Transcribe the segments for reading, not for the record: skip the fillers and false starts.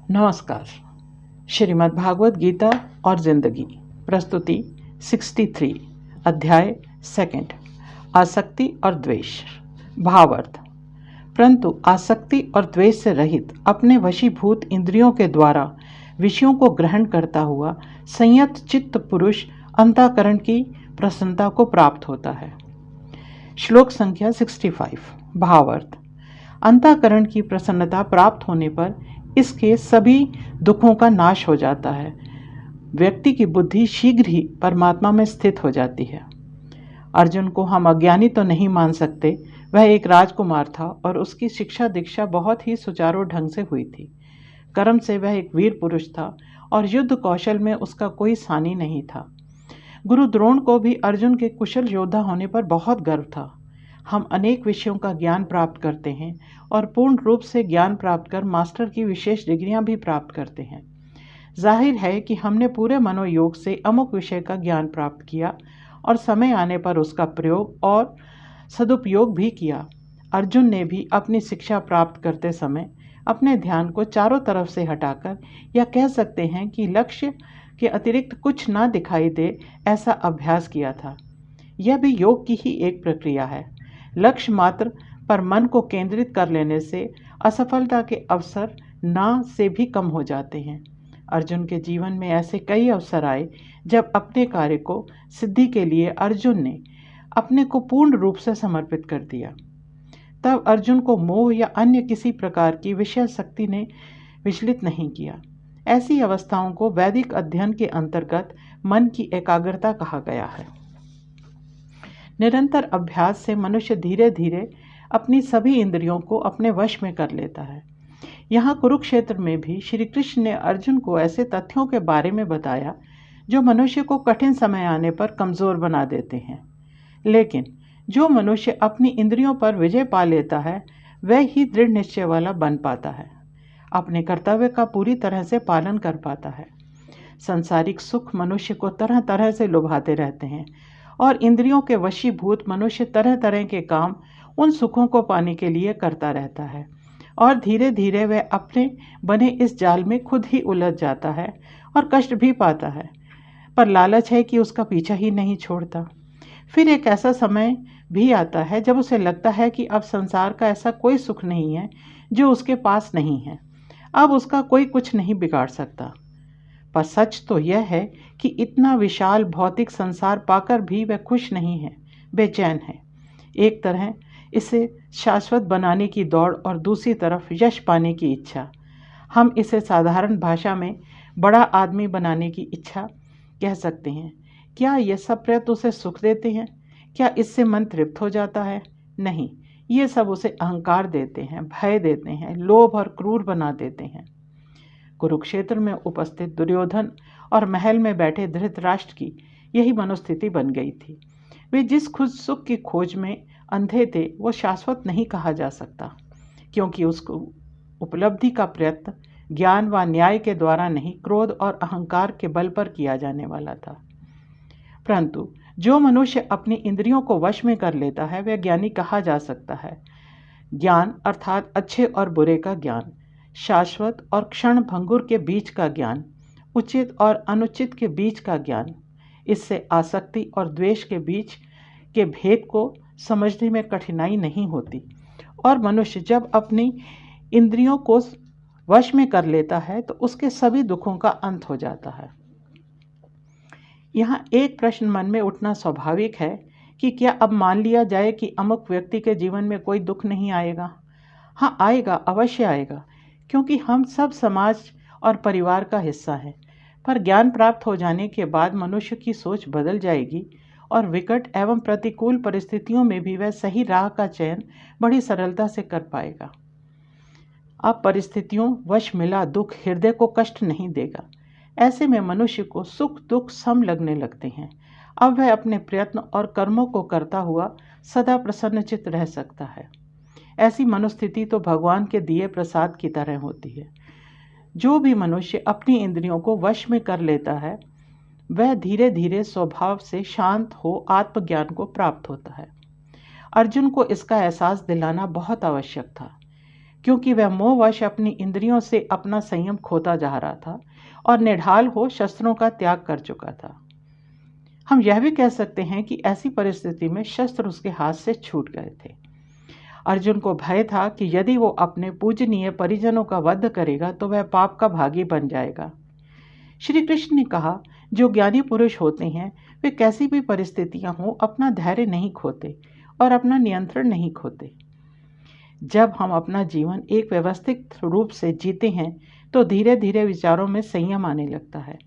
नमस्कार। श्रीमद् भागवत गीता और जिंदगी प्रस्तुति 63 अध्याय 2 आसक्ति और द्वेष। भावार्थ। परंतु आसक्ति और द्वेष से रहित अपने वशीभूत इंद्रियों के द्वारा विषयों को ग्रहण करता हुआ संयत चित्त पुरुष अंतःकरण की प्रसन्नता को प्राप्त होता है। श्लोक संख्या 65। भावार्थ। अंतःकरण की प्रसन्नता प्राप्त होने पर इसके सभी दुखों का नाश हो जाता है। व्यक्ति की बुद्धि शीघ्र ही परमात्मा में स्थित हो जाती है। अर्जुन को हम अज्ञानी तो नहीं मान सकते। वह एक राजकुमार था और उसकी शिक्षा दीक्षा बहुत ही सुचारू ढंग से हुई थी। कर्म से वह एक वीर पुरुष था और युद्ध कौशल में उसका कोई सानी नहीं था। गुरु द्रोण को भी अर्जुन के कुशल योद्धा होने पर बहुत गर्व था। हम अनेक विषयों का ज्ञान प्राप्त करते हैं और पूर्ण रूप से ज्ञान प्राप्त कर मास्टर की विशेष डिग्रियां भी प्राप्त करते हैं। जाहिर है कि हमने पूरे मनोयोग से अमुक विषय का ज्ञान प्राप्त किया और समय आने पर उसका प्रयोग और सदुपयोग भी किया। अर्जुन ने भी अपनी शिक्षा प्राप्त करते समय अपने ध्यान को चारों तरफ से हटाकर, या कह सकते हैं कि लक्ष्य के अतिरिक्त कुछ ना दिखाई दे, ऐसा अभ्यास किया था। यह भी योग की ही एक प्रक्रिया है। लक्ष्य मात्र पर मन को केंद्रित कर लेने से असफलता के अवसर ना से भी कम हो जाते हैं। अर्जुन के जीवन में ऐसे कई अवसर आए जब अपने कार्य को सिद्धि के लिए अर्जुन ने अपने को पूर्ण रूप से समर्पित कर दिया। तब अर्जुन को मोह या अन्य किसी प्रकार की विषय शक्ति ने विचलित नहीं किया। ऐसी अवस्थाओं को वैदिक अध्ययन के अंतर्गत मन की एकाग्रता कहा गया है। निरंतर अभ्यास से मनुष्य धीरे धीरे अपनी सभी इंद्रियों को अपने वश में कर लेता है। यहाँ कुरुक्षेत्र में भी श्री कृष्ण ने अर्जुन को ऐसे तथ्यों के बारे में बताया जो मनुष्य को कठिन समय आने पर कमज़ोर बना देते हैं। लेकिन जो मनुष्य अपनी इंद्रियों पर विजय पा लेता है वह ही दृढ़ निश्चय वाला बन पाता है, अपने कर्तव्य का पूरी तरह से पालन कर पाता है। सांसारिक सुख मनुष्य को तरह तरह से लुभाते रहते हैं और इंद्रियों के वशीभूत मनुष्य तरह तरह के काम उन सुखों को पाने के लिए करता रहता है और धीरे धीरे वह अपने बने इस जाल में खुद ही उलझ जाता है और कष्ट भी पाता है, पर लालच है कि उसका पीछा ही नहीं छोड़ता। फिर एक ऐसा समय भी आता है जब उसे लगता है कि अब संसार का ऐसा कोई सुख नहीं है जो उसके पास नहीं है, अब उसका कोई कुछ नहीं बिगाड़ सकता। पर सच तो यह है कि इतना विशाल भौतिक संसार पाकर भी वह खुश नहीं है, बेचैन है। एक तरह इसे शाश्वत बनाने की दौड़ और दूसरी तरफ यश पाने की इच्छा। हम इसे साधारण भाषा में बड़ा आदमी बनाने की इच्छा कह सकते हैं। क्या ये सब प्रयत्न उसे सुख देते हैं? क्या इससे मन तृप्त हो जाता है? नहीं, ये सब उसे अहंकार देते हैं, भय देते हैं, लोभ और क्रूर बना देते हैं। कुरुक्षेत्र में उपस्थित दुर्योधन और महल में बैठे धृतराष्ट्र की यही मनोस्थिति बन गई थी। वे जिस खुद सुख की खोज में अंधे थे वो शाश्वत नहीं कहा जा सकता, क्योंकि उसको उपलब्धि का प्रयत्न ज्ञान व न्याय के द्वारा नहीं, क्रोध और अहंकार के बल पर किया जाने वाला था। परंतु जो मनुष्य अपनी इंद्रियों को वश में कर लेता है वह ज्ञानी कहा जा सकता है। ज्ञान अर्थात अच्छे और बुरे का ज्ञान, शाश्वत और क्षण भंगुर के बीच का ज्ञान, उचित और अनुचित के बीच का ज्ञान। इससे आसक्ति और द्वेष के बीच के भेद को समझने में कठिनाई नहीं होती और मनुष्य जब अपनी इंद्रियों को वश में कर लेता है तो उसके सभी दुखों का अंत हो जाता है। यहाँ एक प्रश्न मन में उठना स्वाभाविक है कि क्या अब मान लिया जाए कि अमुक व्यक्ति के जीवन में कोई दुख नहीं आएगा? हाँ, आएगा, अवश्य आएगा, क्योंकि हम सब समाज और परिवार का हिस्सा हैं। पर ज्ञान प्राप्त हो जाने के बाद मनुष्य की सोच बदल जाएगी और विकट एवं प्रतिकूल परिस्थितियों में भी वह सही राह का चयन बड़ी सरलता से कर पाएगा। अब परिस्थितियों वश मिला दुख हृदय को कष्ट नहीं देगा। ऐसे में मनुष्य को सुख दुख सम लगने लगते हैं। अब वह अपने प्रयत्न और कर्मों को करता हुआ सदा प्रसन्नचित्त रह सकता है। ऐसी मनोस्थिति तो भगवान के दिए प्रसाद की तरह होती है। जो भी मनुष्य अपनी इंद्रियों को वश में कर लेता है वह धीरे धीरे स्वभाव से शांत हो आत्मज्ञान को प्राप्त होता है। अर्जुन को इसका एहसास दिलाना बहुत आवश्यक था, क्योंकि वह मोहवश अपनी इंद्रियों से अपना संयम खोता जा रहा था और निढाल हो शस्त्रों का त्याग कर चुका था। हम यह भी कह सकते हैं कि ऐसी परिस्थिति में शस्त्र उसके हाथ से छूट गए थे। अर्जुन को भय था कि यदि वो अपने पूजनीय परिजनों का वध करेगा तो वह पाप का भागी बन जाएगा। श्री कृष्ण ने कहा, जो ज्ञानी पुरुष होते हैं वे कैसी भी परिस्थितियां हो अपना धैर्य नहीं खोते और अपना नियंत्रण नहीं खोते। जब हम अपना जीवन एक व्यवस्थित रूप से जीते हैं तो धीरे धीरे विचारों में संयम आने लगता है।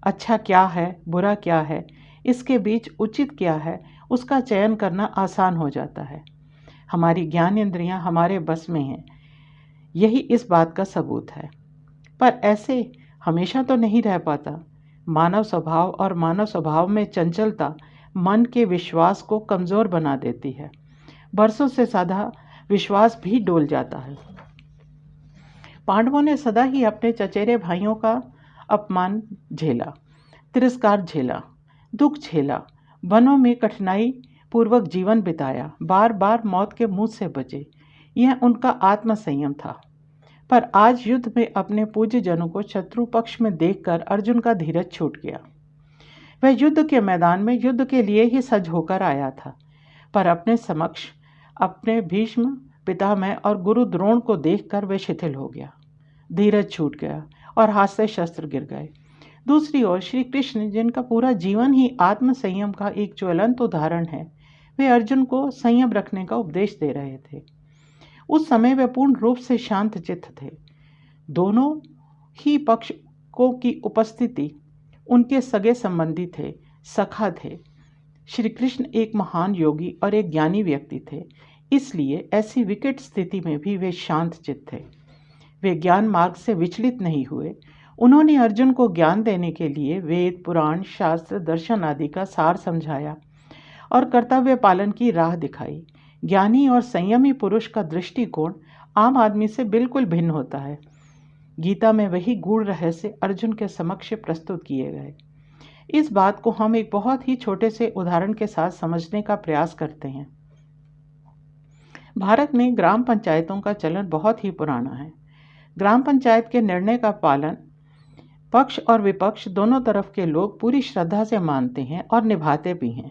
अच्छा क्या है, बुरा क्या है, इसके बीच उचित क्या है, उसका चयन करना आसान हो जाता है। हमारी ज्ञान इंद्रियां हमारे बस में हैं, यही इस बात का सबूत है। पर ऐसे हमेशा तो नहीं रह पाता। मानव स्वभाव में चंचलता मन के विश्वास को कमज़ोर बना देती है। बरसों से साधा विश्वास भी डोल जाता है। पांडवों ने सदा ही अपने चचेरे भाइयों का अपमान झेला, तिरस्कार झेला, दुख झेला, वनों में कठिनाई पूर्वक जीवन बिताया, बार बार मौत के मुंह से बचे। यह उनका आत्मसंयम था। पर आज युद्ध में अपने पूज्य जनों को शत्रु पक्ष में देखकर अर्जुन का धीरज छूट गया। वह युद्ध के मैदान में युद्ध के लिए ही सज होकर आया था, पर अपने समक्ष अपने भीष्म, पितामह और गुरु द्रोण को देखकर वह शिथिल हो गया, धीरज छूट गया और हाथ से शस्त्र गिर गए। दूसरी ओर श्री कृष्ण, जिनका पूरा जीवन ही आत्म संयम का एक ज्वलंत उदाहरण है, वे अर्जुन को संयम रखने का उपदेश दे रहे थे। उस समय वे पूर्ण रूप से शांत चित्त थे। दोनों ही पक्षों की उपस्थिति उनके सगे संबंधी थे, सखा थे। श्री कृष्ण एक महान योगी और एक ज्ञानी व्यक्ति थे, इसलिए ऐसी विकट स्थिति में भी वे शांत चित्त थे। वे ज्ञान मार्ग से विचलित नहीं हुए। उन्होंने अर्जुन को ज्ञान देने के लिए वेद, पुराण, शास्त्र, दर्शन आदि का सार समझाया और कर्तव्य पालन की राह दिखाई। ज्ञानी और संयमी पुरुष का दृष्टिकोण आम आदमी से बिल्कुल भिन्न होता है। गीता में वही गूढ़ रहस्य अर्जुन के समक्ष प्रस्तुत किए गए। इस बात को हम एक बहुत ही छोटे से उदाहरण के साथ समझने का प्रयास करते हैं। भारत में ग्राम पंचायतों का चलन बहुत ही पुराना है। ग्राम पंचायत के निर्णय का पालन पक्ष और विपक्ष दोनों तरफ के लोग पूरी श्रद्धा से मानते हैं और निभाते भी हैं।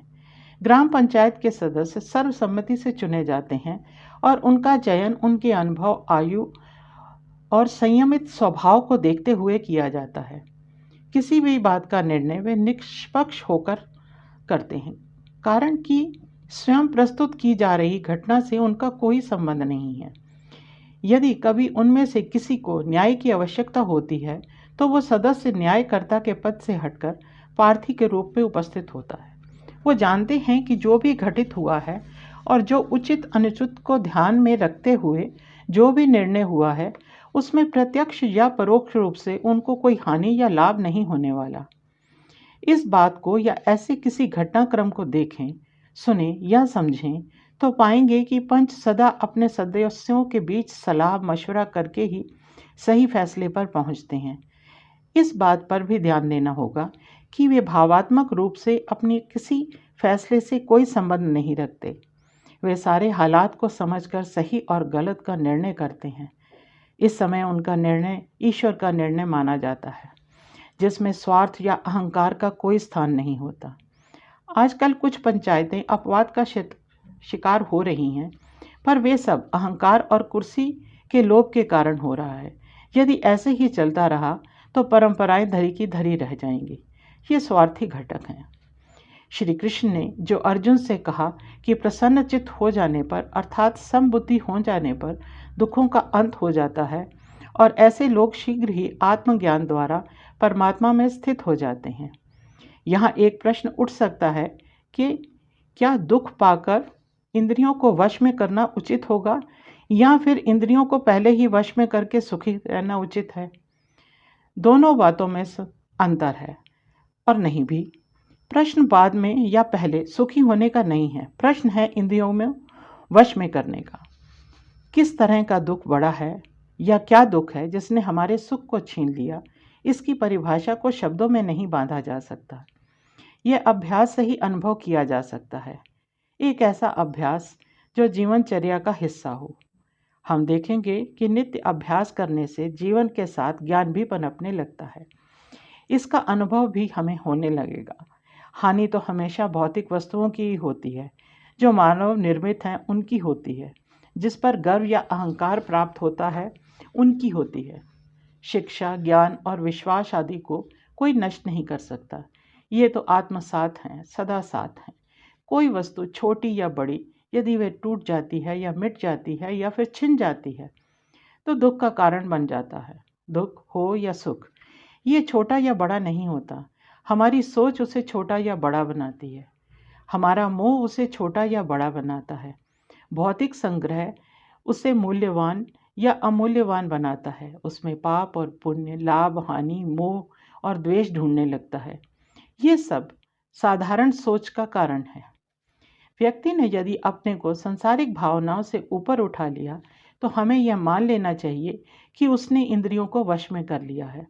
ग्राम पंचायत के सदस्य सर्वसम्मति से चुने जाते हैं और उनका चयन उनके अनुभव, आयु और संयमित स्वभाव को देखते हुए किया जाता है। किसी भी बात का निर्णय वे निष्पक्ष होकर करते हैं, कारण कि स्वयं प्रस्तुत की जा रही घटना से उनका कोई संबंध नहीं है। यदि कभी उनमें से किसी को न्याय की आवश्यकता होती है तो वो सदस्य न्यायकर्ता के पद से हटकर प्रार्थी के रूप में उपस्थित होता है। वो जानते हैं कि जो भी घटित हुआ है और जो उचित अनुचित को ध्यान में रखते हुए जो भी निर्णय हुआ है उसमें प्रत्यक्ष या परोक्ष रूप से उनको कोई हानि या लाभ नहीं होने वाला। इस बात को या ऐसे किसी घटनाक्रम को देखें, सुने या समझें तो पाएंगे कि पंच सदा अपने सदस्यों के बीच सलाह मशवरा करके ही सही फैसले पर पहुंचते हैं। इस बात पर भी ध्यान देना होगा कि वे भावात्मक रूप से अपने किसी फैसले से कोई संबंध नहीं रखते। वे सारे हालात को समझकर सही और गलत का निर्णय करते हैं। इस समय उनका निर्णय ईश्वर का निर्णय माना जाता है, जिसमें स्वार्थ या अहंकार का कोई स्थान नहीं होता। आजकल कुछ पंचायतें अपवाद का शिकार हो रही हैं, पर वे सब अहंकार और कुर्सी के लोभ के कारण हो रहा है। यदि ऐसे ही चलता रहा तो परंपराएं धरी की धरी रह जाएंगी। ये स्वार्थी घटक हैं। श्री कृष्ण ने जो अर्जुन से कहा कि प्रसन्न चित्त हो जाने पर अर्थात समबुद्धि हो जाने पर दुखों का अंत हो जाता है और ऐसे लोग शीघ्र ही आत्मज्ञान द्वारा परमात्मा में स्थित हो जाते हैं। यहाँ एक प्रश्न उठ सकता है कि क्या दुख पाकर इंद्रियों को वश में करना उचित होगा या फिर इंद्रियों को पहले ही वश में करके सुखी रहना उचित है? दोनों बातों में अंतर है और नहीं भी। प्रश्न बाद में या पहले सुखी होने का नहीं है, प्रश्न है इंद्रियों में वश में करने का। किस तरह का दुख बड़ा है या क्या दुख है जिसने हमारे सुख को छीन लिया, इसकी परिभाषा को शब्दों में नहीं बांधा जा सकता। यह अभ्यास से ही अनुभव किया जा सकता है, एक ऐसा अभ्यास जो जीवनचर्या का हिस्सा हो। हम देखेंगे कि नित्य अभ्यास करने से जीवन के साथ ज्ञान भी पनपने लगता है। इसका अनुभव भी हमें होने लगेगा। हानि तो हमेशा भौतिक वस्तुओं की ही होती है, जो मानव निर्मित हैं उनकी होती है। जिस पर गर्व या अहंकार प्राप्त होता है उनकी होती है। शिक्षा, ज्ञान और विश्वास आदि को कोई नष्ट नहीं कर सकता। ये तो आत्मसात हैं, सदा साथ हैं। कोई वस्तु छोटी या बड़ी, यदि वह टूट जाती है या मिट जाती है या फिर छिन जाती है तो दुख का कारण बन जाता है। दुख हो या सुख, ये छोटा या बड़ा नहीं होता। हमारी सोच उसे छोटा या बड़ा बनाती है। हमारा मोह उसे छोटा या बड़ा बनाता है। भौतिक संग्रह उसे मूल्यवान या अमूल्यवान बनाता है। उसमें पाप और पुण्य, लाभ हानि, मोह और द्वेष ढूंढने लगता है। ये सब साधारण सोच का कारण है। व्यक्ति ने यदि अपने को सांसारिक भावनाओं से ऊपर उठा लिया तो हमें यह मान लेना चाहिए कि उसने इंद्रियों को वश में कर लिया है।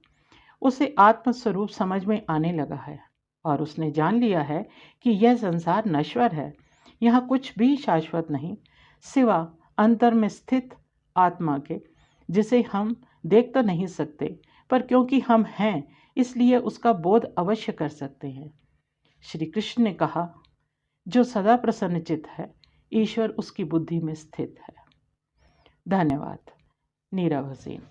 उसे आत्मस्वरूप समझ में आने लगा है और उसने जान लिया है कि यह संसार नश्वर है। यहाँ कुछ भी शाश्वत नहीं, सिवा अंतर में स्थित आत्मा के, जिसे हम देख तो नहीं सकते, पर क्योंकि हम हैं इसलिए उसका बोध अवश्य कर सकते हैं। श्री कृष्ण ने कहा, जो सदा प्रसन्नचित है, ईश्वर उसकी बुद्धि में स्थित है। धन्यवाद। नीरव हसीन।